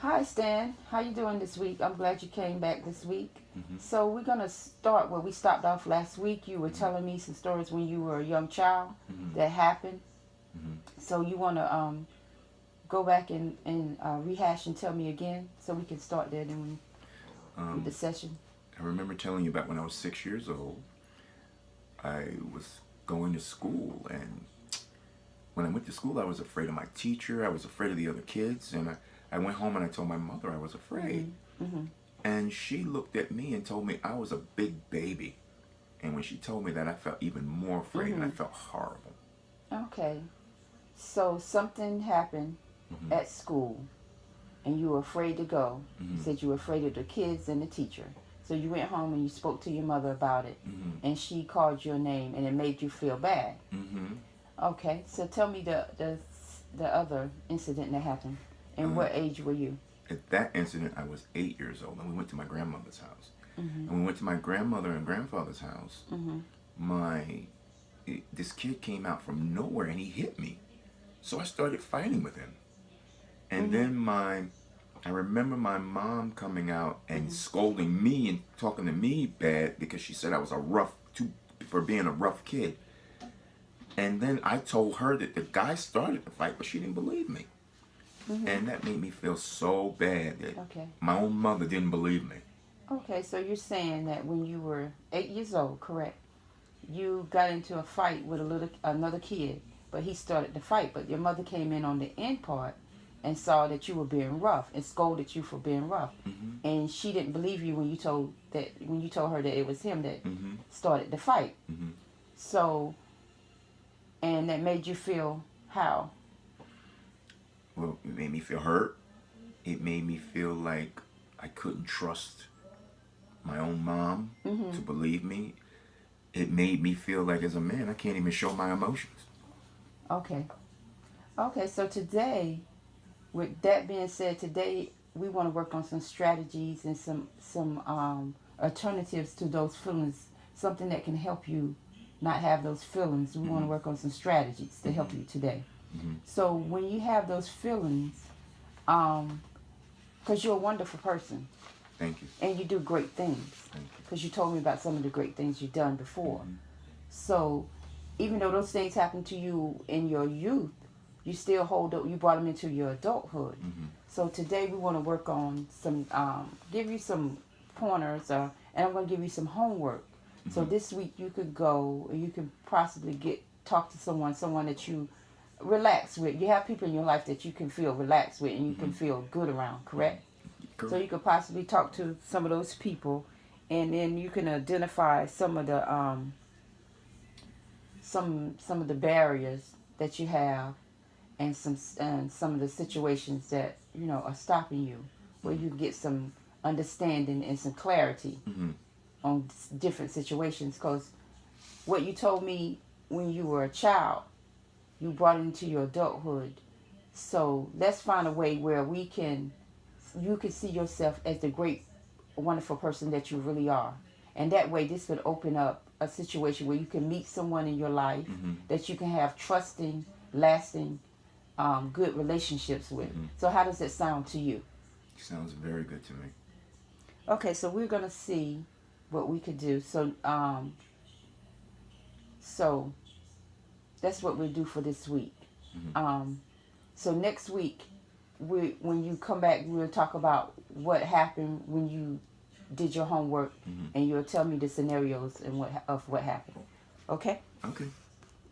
Hi Stan, how you doing this week? I'm glad you came back this week. Mm-hmm. So we're gonna start where we stopped off last week. You were Mm-hmm. telling me some stories when you were a young child Mm-hmm. that happened. Mm-hmm. So you wanna go back and rehash and tell me again so we can start there then with the Um, session. I remember telling you about when I was 6 years old. I was going to school, and when I went to school, I was afraid of my teacher. I was afraid of the other kids, and I went home and I told my mother I was afraid. Mhm. Mhm. And she looked at me and told me I was a big baby. And when she told me that, I felt even more afraid, and I Mhm. felt horrible. Okay. So something happened Mm-hmm. at school and you were afraid to go. You Mm-hmm. said you were afraid of the kids and the teacher. So you went home and you spoke to your mother about it, Mm-hmm. and she called your name, and it made you feel bad. Mm-hmm. Okay, so tell me the other incident that happened, and Uh, what age were you? at that incident, I was 8 years old, and we went to my grandmother's house. Mhm. And we went to my grandmother and grandfather's house. Mhm. My this kid came out from nowhere and he hit me. So I started fighting with him. And Mhm. then I remember my mom coming out and Mhm. scolding me and talking to me bad because she said I was a rough too for being a rough kid. And then I told her that the guy started the fight, but she didn't believe me. Mhm. And that made me feel so bad that Okay. my own mother didn't believe me. Okay, so you're saying that when you were 8 years old, correct? You got into a fight with another kid, but he started the fight. But your mother came in on the end part and saw that you were being rough and scolded you for being rough, Mm-hmm. and she didn't believe you when you told her that it was him that Mm-hmm. started the fight. Mm-hmm. So, and that made you feel how? Well, it made me feel hurt. It made me feel like I couldn't trust my own mom to Mhm. believe me. It made me feel like as a man I can't even show my emotions. Okay. Okay. So today, with that being said, today we want to work on some strategies and some alternatives to those feelings. Something that can help you not have those feelings. We want to Mm-hmm. work on some strategies to help Mm-hmm. you today. Mm-hmm. So when you have those feelings, um, because you're a wonderful person Thank you. and you do great things, Thank because you told me about some of the great things you've done you. before. Mm-hmm. So even though those things happened to you in your youth, you still hold up. You brought them into your adulthood. Mm-hmm. So today we want to work on give you some pointers, and I'm going to give you some homework. So Mm-hmm. this week you could go, you could possibly talk to someone that you relax with. You have people in your life that you can feel relaxed with and you Mm-hmm. can feel good around, Mm-hmm. correct? So Correct. you could possibly talk to some of those people, and then you can identify some of the barriers that you have, and some of the situations that are stopping you, where Mm-hmm. you get some understanding and some clarity Mm-hmm. on different situations. Because what you told me when you were a child, you brought it into your adulthood. So let's find a way where you can see yourself as the great, wonderful person that you really are. And that way, this could open up a situation where you can meet someone in your life Mm-hmm. that you can have trusting, lasting, good relationships with. Mm-hmm. So, how does that sound to you? Sounds very good to me. Okay, so we're gonna see what we could do. So that's what we'll do for this week. Mm-hmm. Um, so next week, when you come back, we'll talk about what happened when you did your homework, Mm-hmm. and you'll tell me the scenarios and what happened. Okay. Okay.